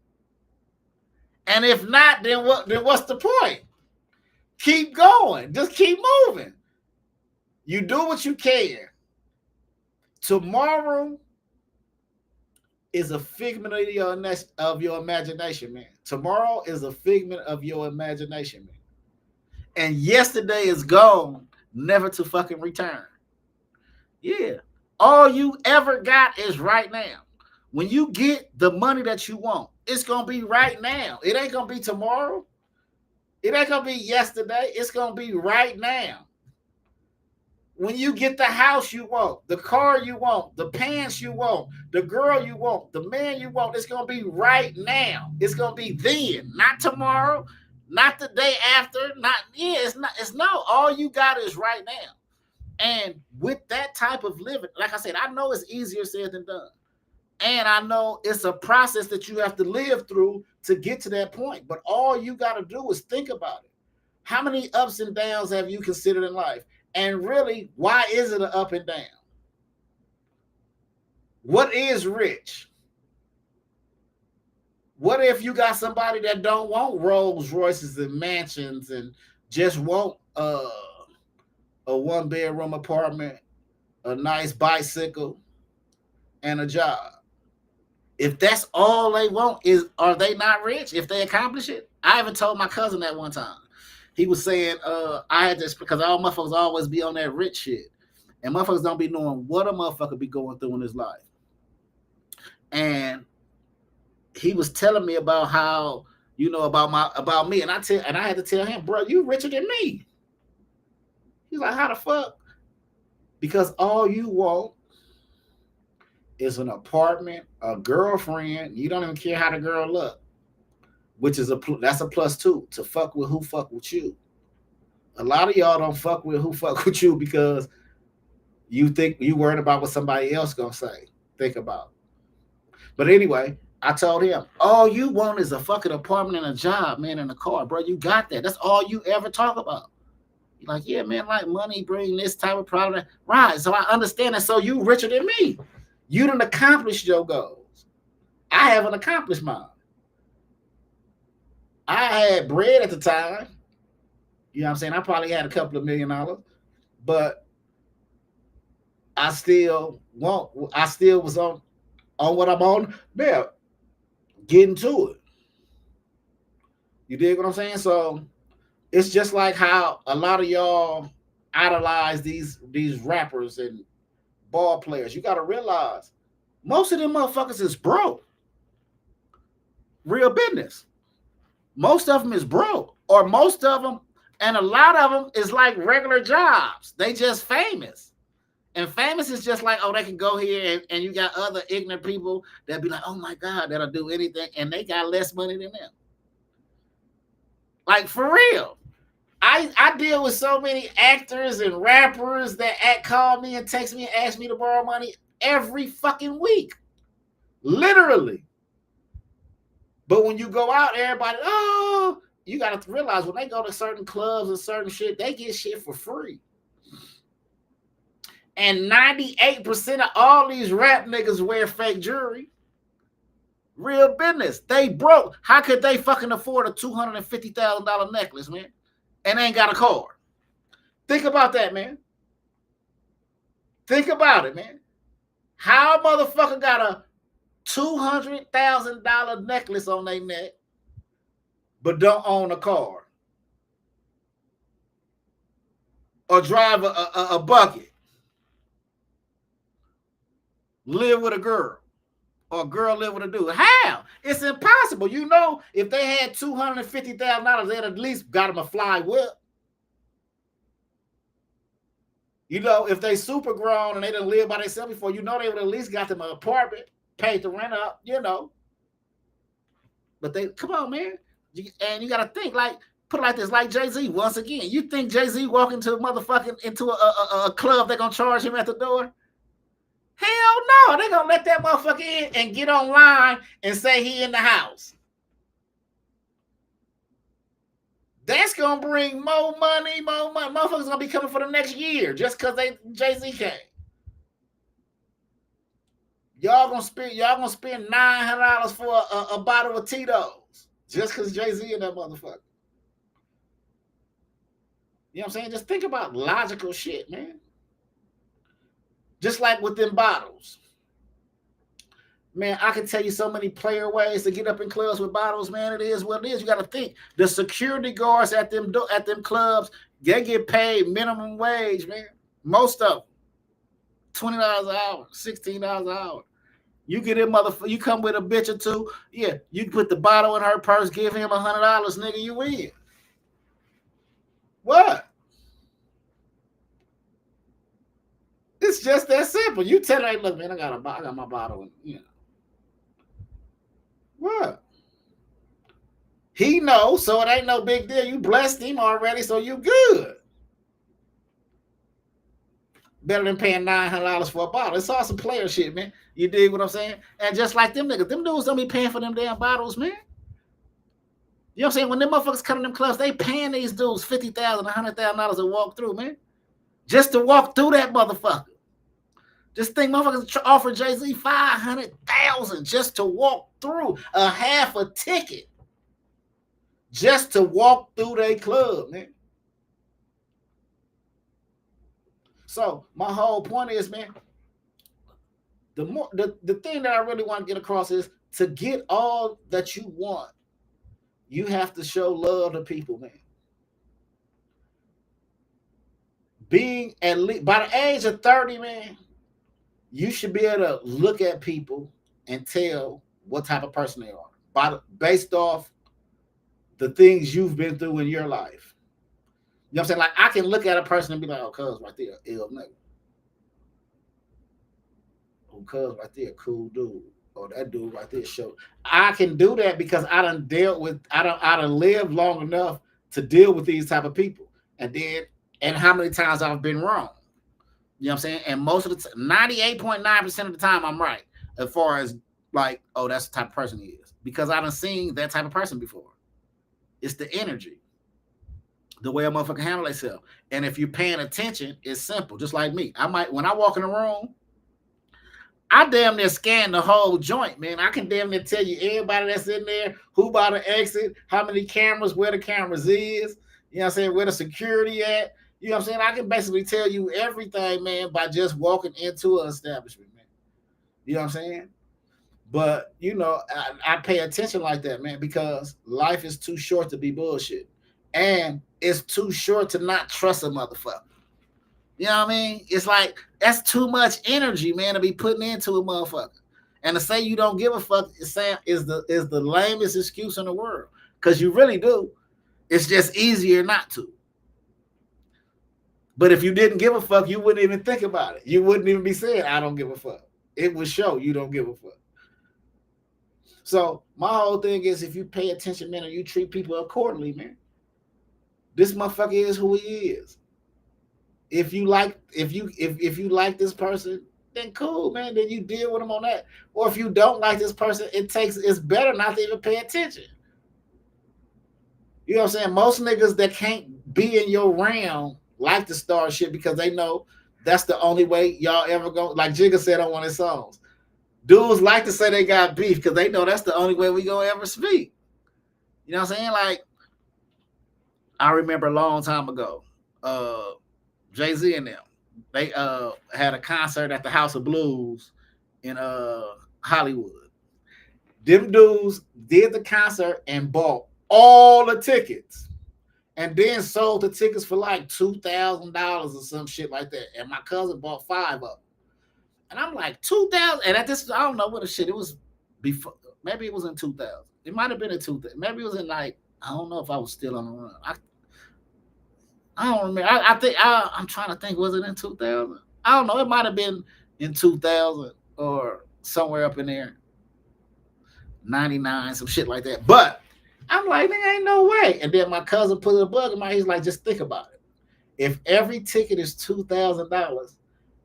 And if not, then what's the point? Keep going. Just keep moving. You do what you can. Tomorrow is a figment of your imagination, man. Tomorrow is a figment of your imagination, man. And yesterday is gone, never to fucking return. Yeah. All you ever got is right now. When you get the money that you want, it's going to be right now. It ain't going to be tomorrow. It ain't going to be yesterday. It's going to be right now. When you get the house you want, the car you want, the pants you want, the girl you want, the man you want, it's going to be right now. It's going to be then, not tomorrow, not the day after, it's no, all you got is right now. And with that type of living, like I said, I know it's easier said than done. And I know it's a process that you have to live through to get to that point. But all you got to do is think about it. How many ups and downs have you considered in life? And really, why is it an up and down? What is rich? What if you got somebody that don't want Rolls Royces and mansions and just want a 1-bedroom apartment, a nice bicycle, and a job? If that's all they want, are they not rich if they accomplish it? I even told my cousin that one time. He was saying, I had this because all motherfuckers always be on that rich shit. And motherfuckers don't be knowing what a motherfucker be going through in his life. And he was telling me about how, about me. And I had to tell him, bro, you richer than me. He's like, how the fuck? Because all you want is an apartment, a girlfriend. You don't even care how the girl look. Which is that's a plus too, to fuck with who fuck with you. A lot of y'all don't fuck with who fuck with you because you think you worried about what somebody else gonna say. Think about it. But anyway, I told him, all you want is a fucking apartment and a job, man, and a car, bro. You got that. That's all you ever talk about. You're like, yeah, man, like money bring this type of problem. Right. So I understand that. So you richer than me. You done accomplished your goals. I haven't accomplished mine. I had bread at the time. You know what I'm saying? I probably had a couple of $1 million, but I still was on what I'm on now, getting to it. You dig what I'm saying? So it's just like how a lot of y'all idolize these rappers and ball players. You got to realize most of them motherfuckers is broke. Real business. Most of them is broke, or most of them, and a lot of them is like regular jobs. They just famous. And famous is just like, oh, they can go here, and you got other ignorant people that be like, oh my God, that'll do anything, and they got less money than them. Like, for real. I deal with so many actors and rappers that call me and text me and ask me to borrow money every fucking week. Literally. But when you go out, everybody, oh, you got to realize when they go to certain clubs and certain shit, they get shit for free. And 98% of all these rap niggas wear fake jewelry. Real business. They broke. How could they fucking afford a $250,000 necklace, man? And ain't got a car? Think about that, man. Think about it, man. How a motherfucker got a $200,000 necklace on their neck, but don't own a car or drive a bucket, live with a girl, or a girl live with a dude? How? It's impossible. You know, if they had $250,000, they'd at least got them a fly whip. You know, if they super grown and they didn't live by themselves before, you know they would at least got them an apartment, paid the rent up, you know. But they, come on, man. And you got to think, like, put it like this, like Jay-Z, once again. You think Jay-Z walking into a club, they're going to charge him at the door? Hell no. They're going to let that motherfucker in and get online and say he in the house. That's going to bring more money. Motherfuckers going to be coming for the next year just because Jay-Z came. Y'all gonna spend $900 for a bottle of Tito's just because Jay-Z in that motherfucker. You know what I'm saying? Just think about logical shit, man. Just like with them bottles. Man, I can tell you so many player ways to get up in clubs with bottles, man. It is what it is. You got to think. The security guards at them clubs, they get paid minimum wage, man. Most of them. $20 an hour, $16 an hour. You get in, motherfucker. You come with a bitch or two. Yeah, you put the bottle in her purse, give him $100, nigga, you win. What? It's just that simple. You tell her, look, man, I got my bottle, and you know. What? He knows, so it ain't no big deal. You blessed him already, so you good. Better than paying $900 for a bottle. It's all some player shit, man. You dig what I'm saying? And just like them niggas, them dudes don't be paying for them damn bottles, man. You know what I'm saying? When them motherfuckers come to them clubs, they paying these dudes $50,000, $100,000 to walk through, man. Just to walk through that motherfucker. Just think, motherfuckers offer Jay-Z $500,000 just to walk through a half a ticket. Just to walk through their club, man. So my whole point is, man, the thing that I really want to get across is to get all that you want, you have to show love to people, man. Being at least by the age of 30, man, you should be able to look at people and tell what type of person they are based off the things you've been through in your life. You know what I'm saying? Like, I can look at a person and be like, oh, cuz right there, ill nigga. Oh, cuz right there, cool dude. Or that dude right there, show. I can do that because I done lived long enough to deal with these type of people. And how many times I've been wrong. You know what I'm saying? And most of the 98.9% of the time I'm right. As far as like, oh, that's the type of person he is. Because I done seen that type of person before. It's the energy. The way a motherfucker handle themselves. And if you're paying attention, it's simple. Just like me. When I walk in a room, I damn near scan the whole joint, man. I can damn near tell you everybody that's in there, who about to exit, how many cameras, where the cameras is, you know what I'm saying, where the security at. You know what I'm saying? I can basically tell you everything, man, by just walking into an establishment, man. You know what I'm saying? But, you know, I pay attention like that, man, because life is too short to be bullshit. And it's too short to not trust a motherfucker. You know what I mean? It's like, that's too much energy, man, to be putting into a motherfucker. And to say you don't give a fuck is the lamest excuse in the world. Because you really do. It's just easier not to. But if you didn't give a fuck, you wouldn't even think about it. You wouldn't even be saying, I don't give a fuck. It would show you don't give a fuck. So my whole thing is, if you pay attention, man, and you treat people accordingly, man, this motherfucker is who he is. If you like this person, then cool, man. Then you deal with them on that. Or if you don't like this person, it's better not to even pay attention. You know what I'm saying? Most niggas that can't be in your realm like to start shit because they know that's the only way y'all ever go. Like Jigga said on one of his songs, dudes like to say they got beef because they know that's the only way we gonna ever speak. You know what I'm saying? Like, I remember a long time ago, Jay-Z and them, they had a concert at the House of Blues in Hollywood. Them dudes did the concert and bought all the tickets and then sold the tickets for like $2,000 or some shit like that. And my cousin bought 5 of them. And I'm like, 2,000. And at this, I don't know what the shit, it was before, maybe it was in 2000. It might have been in 2000. Maybe it was in like, I don't know if I was still on the run. I don't remember. I think I'm trying to think. Was it in 2000? I don't know. It might have been in 2000 or somewhere up in there. 99, some shit like that. But I'm like, there ain't no way. And then my cousin put a bug in my head. He's like, just think about it. If every ticket is $2,000,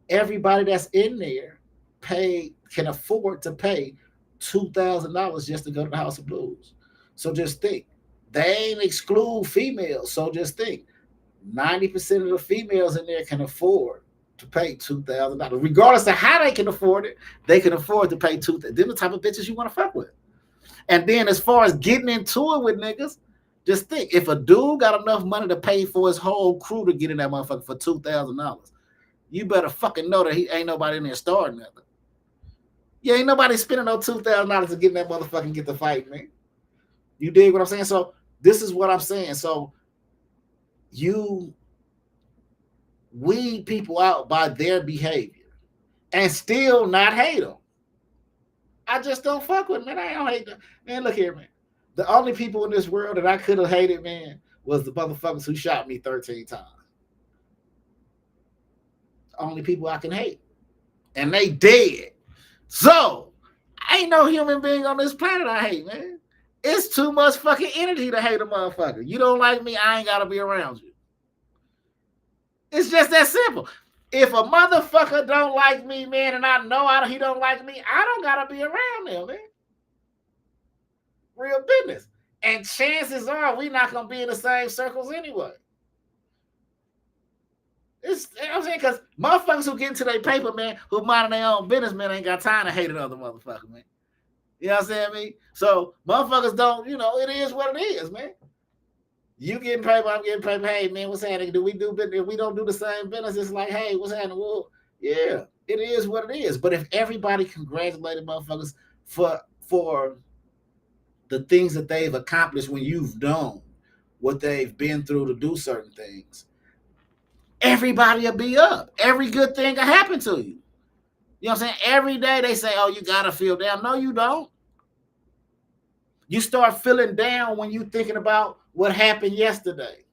everybody that's in there can afford to pay $2,000 just to go to the House of Blues. So just think. They ain't exclude females. So just think. 90% of the females in there can afford to pay $2,000. Regardless of how they can afford it, they can afford to pay $2,000. They're the type of bitches you want to fuck with. And then as far as getting into it with niggas, just think, if a dude got enough money to pay for his whole crew to get in that motherfucker for $2,000, you better fucking know that he ain't nobody in there starting nothing. Yeah, ain't nobody spending no $2,000 to get in that motherfucker and get the fight, man. You dig what I'm saying? So this is what I'm saying. So you weed people out by their behavior and still not hate them. I just don't fuck with them, man. I don't hate them. Man, look here, man. The only people in this world that I could have hated, man, was the motherfuckers who shot me 13 times. The only people I can hate. And they dead. So, ain't no human being on this planet I hate, man. It's too much fucking energy to hate a motherfucker. You don't like me, I ain't got to be around you. It's just that simple. If a motherfucker don't like me, man, and I know he don't like me, I don't got to be around them, man. Real business. And chances are we not going to be in the same circles anyway. It's, you know what I'm saying? Because motherfuckers who get into their paper, man, who mind their own business, man, ain't got time to hate another motherfucker, man. You know what I'm saying, me? So motherfuckers don't, it is what it is, man. You getting paper, I'm getting paper. Hey, man, what's happening? Do we do business? If we don't do the same business, it's like, hey, what's happening? Well, yeah, it is what it is. But if everybody congratulated motherfuckers for the things that they've accomplished when you've done what they've been through to do certain things, everybody will be up. Every good thing will happen to you. You know what I'm saying? Every day they say, oh, you got to feel down. No, you don't. You start feeling down when you're thinking about what happened yesterday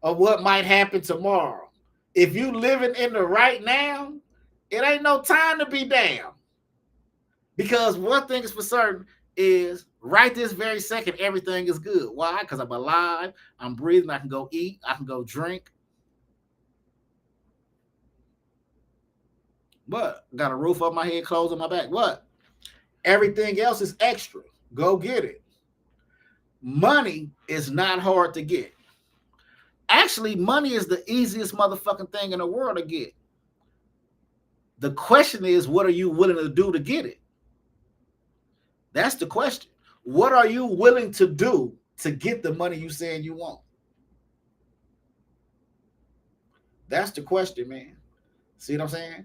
or what might happen tomorrow. If you living in the right now, it ain't no time to be down. Because one thing is for certain is right this very second, everything is good. Why? Because I'm alive, I'm breathing, I can go eat, I can go drink. But got a roof over my head, clothes on my back. What? Everything else is extra. Go get it. Money is not hard to get. Actually, money is the easiest motherfucking thing in the world to get. The question is, what are you willing to do to get it? That's the question. What are you willing to do to get the money you saying you want? That's the question, man. See what I'm saying?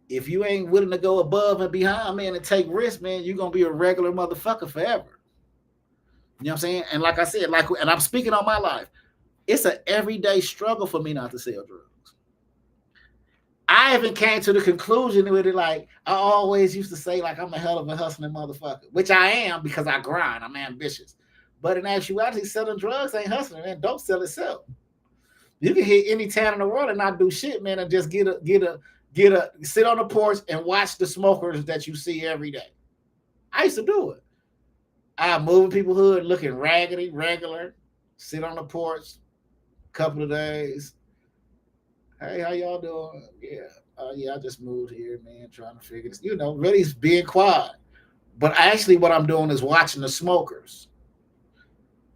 If you ain't willing to go above and behind, man, and take risks, man, you're going to be a regular motherfucker forever. You know what I'm saying? And like I said, and I'm speaking on my life, it's an everyday struggle for me not to sell drugs. I haven't came to the conclusion with it. Like I always used to say, like I'm a hell of a hustling motherfucker, which I am because I grind. I'm ambitious. But in actuality, selling drugs ain't hustling, man. Don't sell itself. You can hit any town in the world and not do shit, man, and just get a sit on the porch and watch the smokers that you see every day. I used to do it. I move people hood looking raggedy, regular, sit on the porch, couple of days. Hey, how y'all doing? Yeah. Yeah, I just moved here, man, trying to figure this. Really being quiet. But actually what I'm doing is watching the smokers.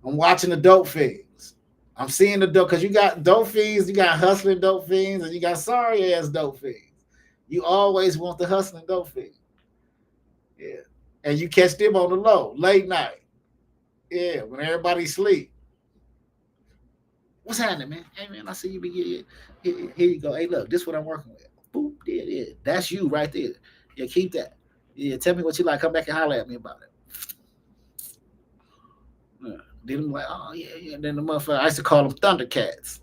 I'm watching the dope fiends. I'm seeing the dope because you got dope fiends, you got hustling dope fiends, and you got sorry ass dope fiends. You always want the hustling dope fiend. Yeah. And you catch them on the low, late night. Yeah, when everybody sleep. What's happening, man? Hey, man, I see you be here you go. Hey, look, this is what I'm working with. Boop, yeah. That's you right there. Yeah, keep that. Yeah, tell me what you like. Come back and holler at me about it. Yeah. Then I'm like, oh, yeah. Then the motherfucker, I used to call them Thundercats.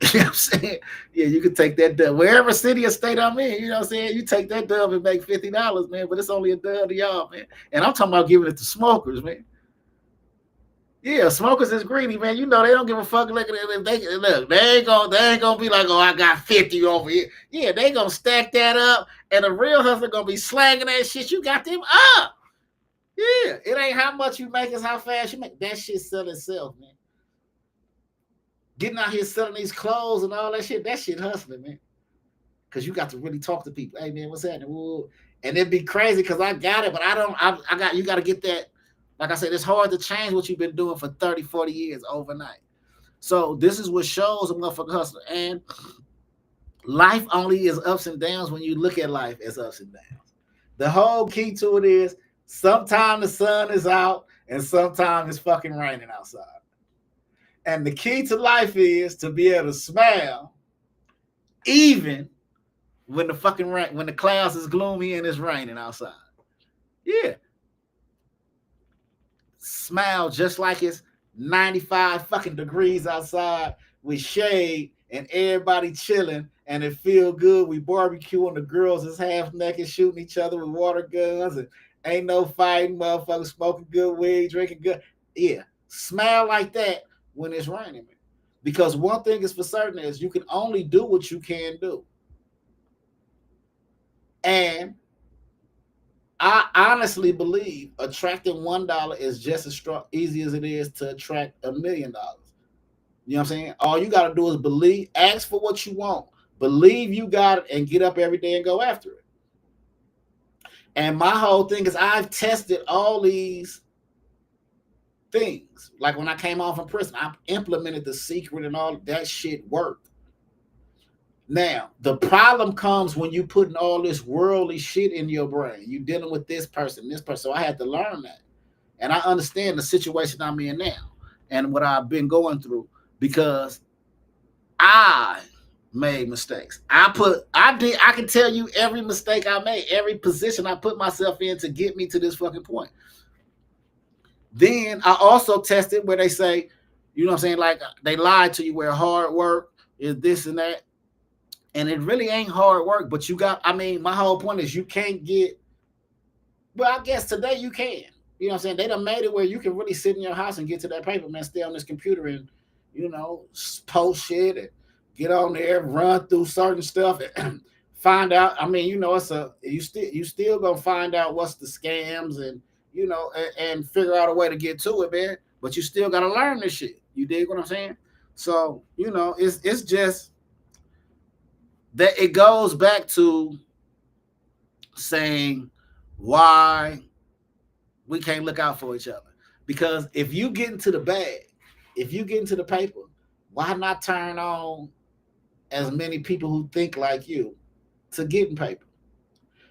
You know what I'm saying? Yeah, you can take that dub. Wherever city or state I'm in, you know what I'm saying? You take that dub and make $50, man, but it's only a dub to y'all, man. And I'm talking about giving it to smokers, man. Yeah, smokers is greedy, man. They don't give a fuck. Look at it. They ain't gonna be like, oh, I got 50 over here. Yeah, they gonna stack that up, and a real hustler gonna be slanging that shit. You got them up. Yeah, it ain't how much you make, it's how fast you make. That shit sell itself, man. Getting out here selling these clothes and all that shit hustling, man. Because you got to really talk to people. Hey, man, what's happening? Whoa. And it'd be crazy because I got it, but you got to get that. Like I said, it's hard to change what you've been doing for 30, 40 years overnight. So this is what shows a motherfucker hustler. And life only is ups and downs when you look at life as ups and downs. The whole key to it is sometimes the sun is out and sometimes it's fucking raining outside. And the key to life is to be able to smile even when when the clouds is gloomy and it's raining outside. Yeah. Smile just like it's 95 fucking degrees outside with shade and everybody chilling and it feel good. We barbecue and the girls is half naked shooting each other with water guns and ain't no fighting, motherfuckers smoking good weed, drinking good. Yeah. Smile like that when it's raining. Because one thing is for certain is you can only do what you can do. And I honestly believe attracting $1 is just as easy as it is to attract $1 million. You know what I'm saying? All you got to do is believe, ask for what you want, believe you got it, and get up every day and go after it. And my whole thing is I've tested all these things. Like when I came off from prison, I implemented The Secret and all that shit worked. Now, the problem comes when you putting all this worldly shit in your brain. You dealing with this person. So I had to learn that. And I understand the situation I'm in now and what I've been going through because I made mistakes. I can tell you every mistake I made, every position I put myself in to get me to this fucking point. Then I also tested where they say, you know what I'm saying? Like they lied to you where hard work is this and that. And it really ain't hard work, but my whole point is you can't get, well, I guess today you can. You know what I'm saying? They done made it where you can really sit in your house and get to that paper, man, stay on this computer and, post shit and get on there, run through certain stuff and find out. You still gonna find out what's the scams and, and figure out a way to get to it, man. But you still gotta learn this shit. You dig what I'm saying? So, it's just, that it goes back to saying why we can't look out for each other. Because if you get into the bag, if you get into the paper, why not turn on as many people who think like you to get in paper?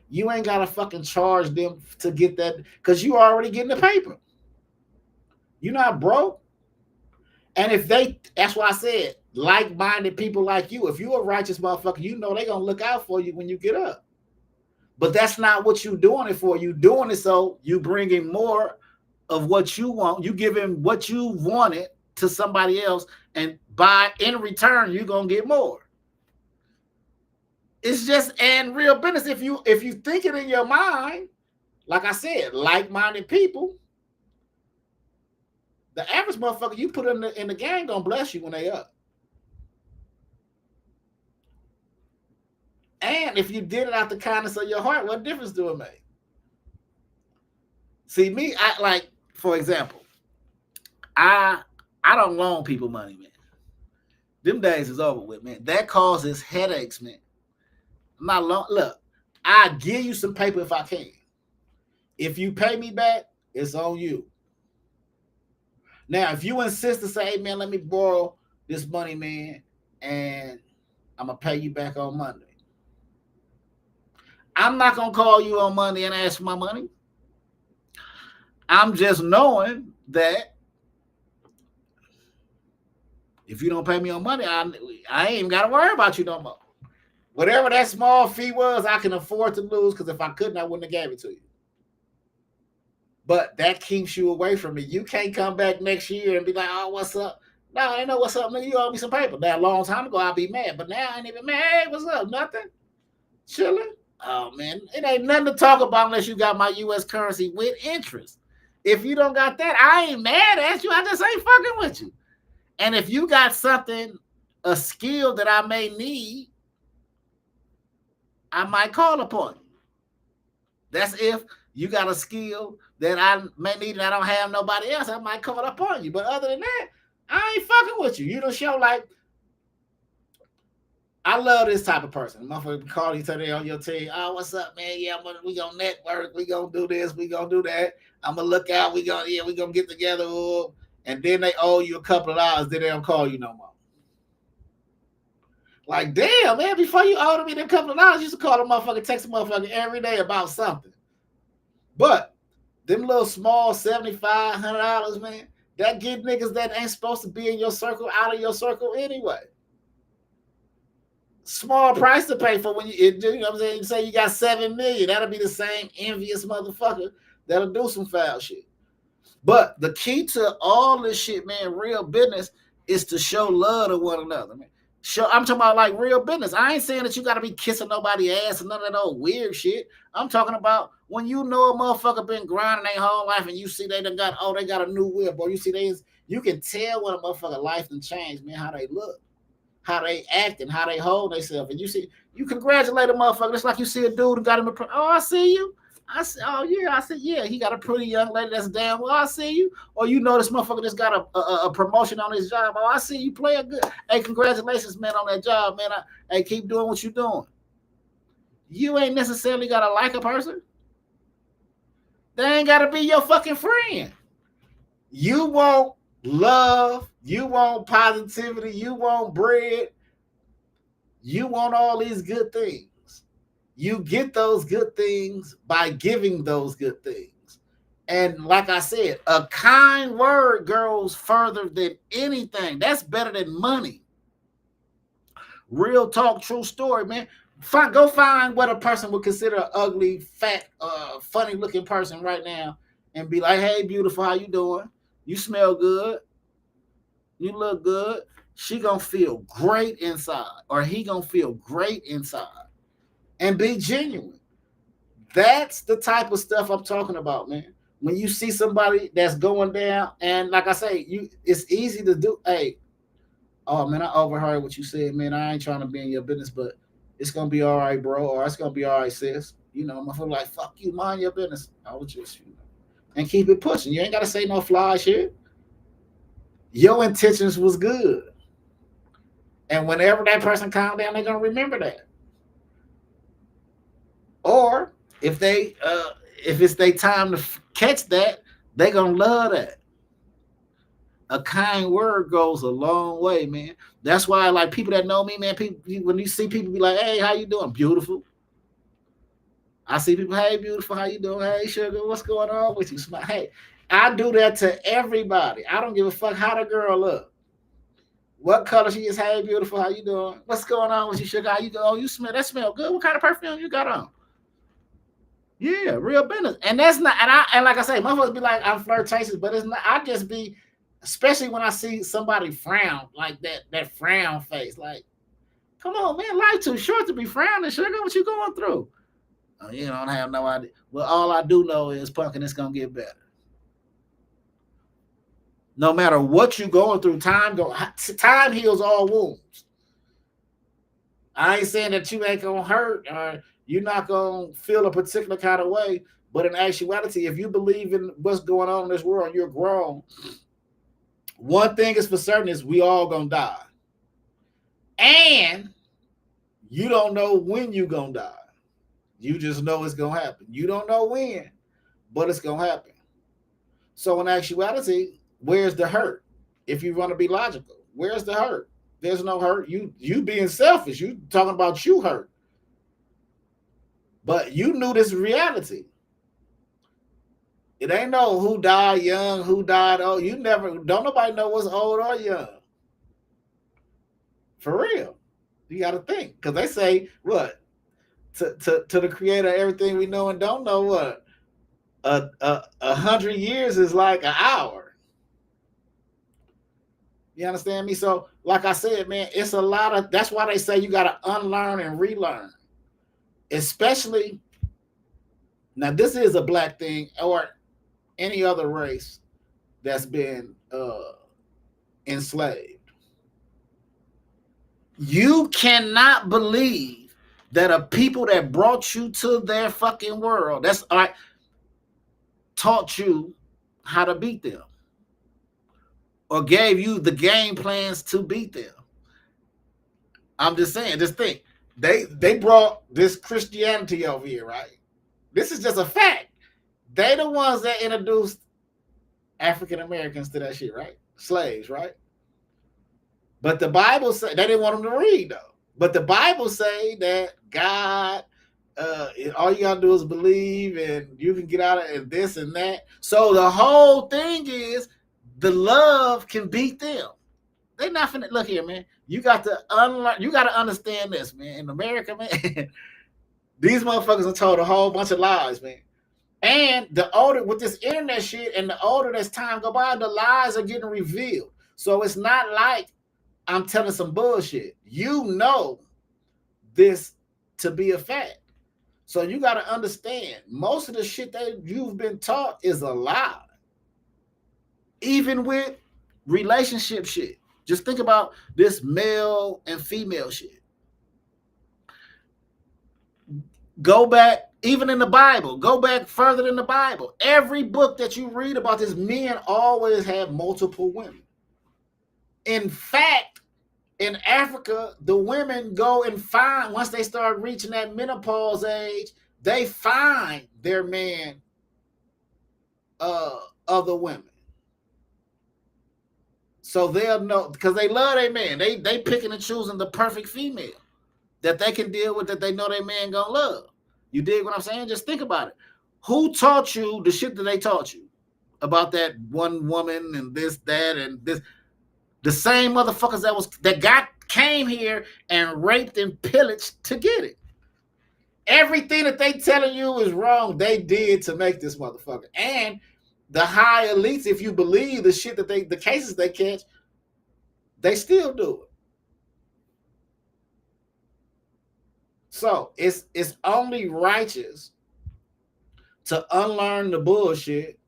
You ain't got to fucking charge them to get that because you already getting the paper. You're not broke. And that's why I said, like-minded people like you, if you're a righteous motherfucker, they're going to look out for you when you get up. But that's not what you're doing it for. You're doing it so you bringing more of what you want. You giving what you wanted to somebody else, and in return, you're going to get more. It's just and real business. If you think it in your mind, like I said, like-minded people, the average motherfucker you put in the gang gonna bless you when they up. And if you did it out the kindness of your heart, what difference do it make? See me, I like, for example, I don't loan people money, man. Them days is over with, man. That causes headaches, man. I'm not loan. Look, I give you some paper if I can. If you pay me back, it's on you. Now, if you insist to say, hey, man, let me borrow this money, man, and I'm going to pay you back on Monday. I'm not going to call you on Monday and ask for my money. I'm just knowing that if you don't pay me on Monday, I ain't even got to worry about you no more. Whatever that small fee was, I can afford to lose, because if I couldn't, I wouldn't have gave it to you. But that keeps you away from me. You can't come back next year and be like, oh, what's up? No, I ain't know what's up, nigga. You owe me some paper. Now, a long time ago, I'd be mad. But now I ain't even mad. Hey, what's up? Nothing? Chilling? Oh, man. It ain't nothing to talk about unless you got my U.S. currency with interest. If you don't got that, I ain't mad at you. I just ain't fucking with you. And if you got something, a skill that I may need, I might call upon you. That's if you got a skill that I may need and I don't have nobody else, I might call upon you. But other than that, I ain't fucking with you. You don't show like, I love this type of person. Motherfucker call you today on your team. Oh, what's up, man? Yeah, we gonna network. We gonna do this. We gonna do that. I'm gonna look out. We gonna get together. And then they owe you a couple of dollars. Then they don't call you no more. Like, damn, man, before you owed me them couple of dollars, you used to call the motherfucker, text the motherfucker every day about something. But them little small $75, $100, man, that get niggas that ain't supposed to be in your circle out of your circle anyway. Small price to pay for when you know what I'm saying? You say you got $7 million, that'll be the same envious motherfucker that'll do some foul shit. But the key to all this shit, man, real business, is to show love to one another, man. I'm talking about like real business. I ain't saying that you got to be kissing nobody's ass and none of that old weird shit. I'm talking about when you know a motherfucker been grinding their whole life and you see they got a new whip, or you see you can tell when a motherfucker life done changed, man, how they look, how they act, and how they hold themselves. And you congratulate a motherfucker. It's like you see a dude who got him oh, I see you. I said, oh yeah. I said, yeah, he got a pretty young lady that's damn well. I see you. Or you know this motherfucker just got a promotion on his job. Oh, I see you playing good. Hey, congratulations, man, on that job, man. Hey, keep doing what you're doing. You ain't necessarily got to like a person. They ain't got to be your fucking friend. You want love. You want positivity. You want bread. You want all these good things. You get those good things by giving those good things. And like I said, a kind word goes further than anything. That's better than money. Real talk, true story, man. Go find what a person would consider an ugly, fat, funny looking person right now and be like, hey, beautiful, how you doing? You smell good. You look good. She gonna feel great inside, or he gonna feel great inside. And be genuine. That's the type of stuff I'm talking about, man. When you see somebody that's going down, and like I say, it's easy to do. Hey, oh man, I overheard what you said, man. I ain't trying to be in your business, but it's gonna be all right, bro, or it's gonna be all right, sis. You know, I'm like, fuck you, mind your business. I was just, and keep it pushing. You ain't gotta say no fly shit. Your intentions was good, and whenever that person calm down, they're gonna remember that. Or if it's their time to catch that, they gonna love that. A kind word goes a long way, man. That's why, like, people that know me, man, when you see people be like, hey, how you doing? Beautiful. I see people, hey, beautiful, how you doing? Hey, sugar, what's going on with you? Smile. Hey, I do that to everybody. I don't give a fuck how the girl look. What color she is? Hey, beautiful, how you doing? What's going on with you, sugar? How you doing? Oh, you smell good. What kind of perfume you got on? Yeah, real business. And that's not, and like I say, motherfuckers be like, I'm flirtatious, but it's not. I just be, especially when I see somebody frown, like that frown face. Like, Come on, man. Life too short to be frowning. Sugar, what you going through? Oh, you don't have no idea. Well, all I do know is, Punkin, it's gonna get better. No matter what you going through, time heals all wounds. I ain't saying that you ain't gonna hurt or you're not gonna feel a particular kind of way, but in actuality, if you believe in what's going on in this world and you're grown, one thing is for certain is we all gonna die. And you don't know when you gonna die. You just know it's gonna happen. You don't know when, but it's gonna happen. So in actuality, where's the hurt? If you want to be logical, where's the hurt? There's no hurt. You being selfish. You talking about you hurt. But you knew this reality. It ain't no who died young, who died old. You never, don't nobody know what's old or young. For real. You got to think. Because they say, what? To the creator of everything we know and don't know, what? 100 years is like an hour. You understand me? So, like I said, man, it's a lot of, that's why they say you got to unlearn and relearn. Especially, now this is a black thing or any other race that's been enslaved. You cannot believe that a people that brought you to their fucking world, that's all right, taught you how to beat them or gave you the game plans to beat them. I'm just saying, just think. They brought this Christianity over here, right? This is just a fact. They the ones that introduced African Americans to that shit, right? Slaves, right? But the Bible say they didn't want them to read though. But the Bible say that God, all you gotta do is believe, and you can get out of it, this and that. So the whole thing is the love can beat them. They not finna look here, man. You got to unlearn. You got to understand this, man. In America, man, these motherfuckers are told a whole bunch of lies, man. And the older with this internet shit, and the older as time go by, the lies are getting revealed. So it's not like I'm telling some bullshit. You know this to be a fact. So you got to understand, most of the shit that you've been taught is a lie. Even with relationship shit. Just think about this male and female shit. Go back, even in the Bible, go back further than the Bible. Every book that you read about this, men always have multiple women. In fact, in Africa, the women go and find, once they start reaching that menopause age, they find their man other women. So they'll know, because they love their man. They picking and choosing the perfect female that they can deal with, that they know their man gonna love. You dig what I'm saying? Just think about it. Who taught you the shit that they taught you about that one woman and this, that, and this? The same motherfuckers that came here and raped and pillaged to get it. Everything that they telling you is wrong, they did to make this motherfucker. And the high elites, if you believe the shit that the cases they catch, they still do it. So it's only righteous to unlearn the bullshit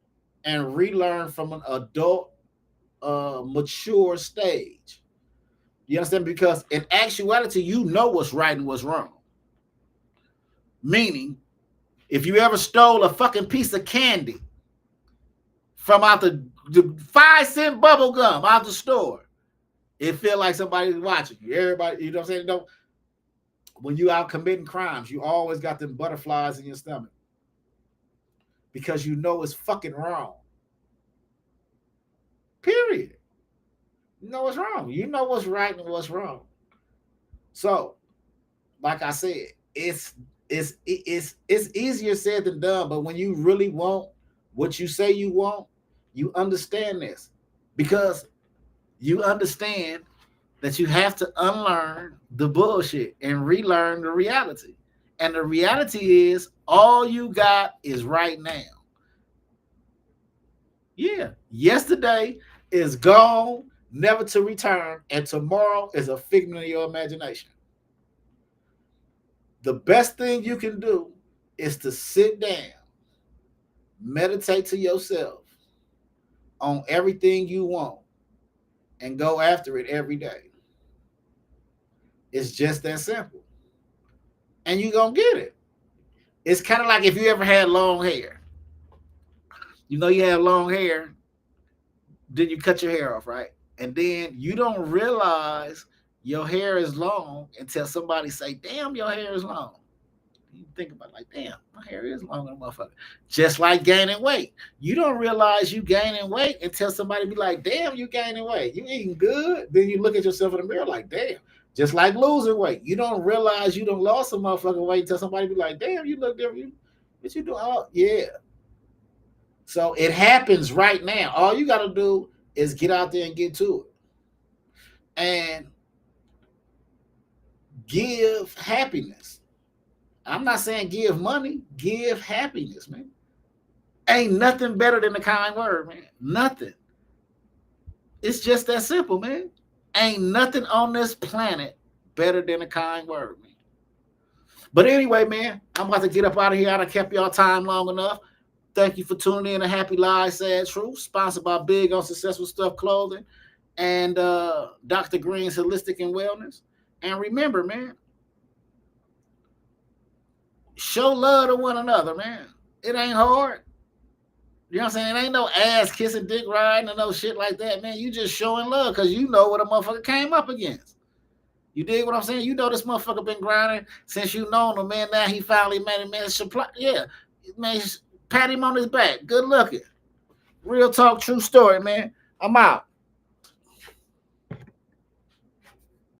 and relearn from an adult, mature stage. You understand? Because in actuality, you know what's right and what's wrong. Meaning, if you ever stole a fucking piece of candy from out the 5-cent bubble gum out the store, it feel like somebody's watching you. Everybody, you know what I'm saying? When you out committing crimes, you always got them butterflies in your stomach because you know it's fucking wrong. Period. You know what's wrong. You know what's right and what's wrong. So, like I said, it's easier said than done. But when you really want what you say you want, you understand this, because you understand that you have to unlearn the bullshit and relearn the reality. And the reality is all you got is right now. Yeah. Yesterday is gone, never to return, and tomorrow is a figment of your imagination. The best thing you can do is to sit down, meditate to yourself on everything you want, and go after it every day. It's just that simple. And you're going to get it. It's kind of like if you ever had long hair. You know you have long hair, then you cut your hair off, right? And then you don't realize your hair is long until somebody say, damn, your hair is long. You think about it like, damn, my hair is long, motherfucker. Just like gaining weight. You don't realize you gaining weight until somebody be like, damn, you gaining weight. You eating good. Then you look at yourself in the mirror like, damn. Just like losing weight. You don't realize you done lost some motherfucking weight until somebody be like, damn, you look different. What you doing? Oh, yeah. So it happens right now. All you got to do is get out there and get to it. And give happiness. I'm not saying give money. Give happiness, man. Ain't nothing better than the kind word, man. Nothing. It's just that simple, man. Ain't nothing on this planet better than a kind word, man. But anyway, man, I'm about to get up out of here. I done kept y'all time long enough. Thank you for tuning in to Happy Lies, Sad Truth, sponsored by Big on Successful Stuff Clothing and Dr. Green's Holistic and Wellness. And remember, man, show love to one another, man. It ain't hard. You know what I'm saying? It ain't no ass kissing, dick riding, and no shit like that, man. You just showing love because you know what a motherfucker came up against. You dig what I'm saying? You know this motherfucker been grinding since you known him, man. Now he finally made a man supply. Yeah, man, pat him on his back. Good looking. Real talk, true story, man. I'm out.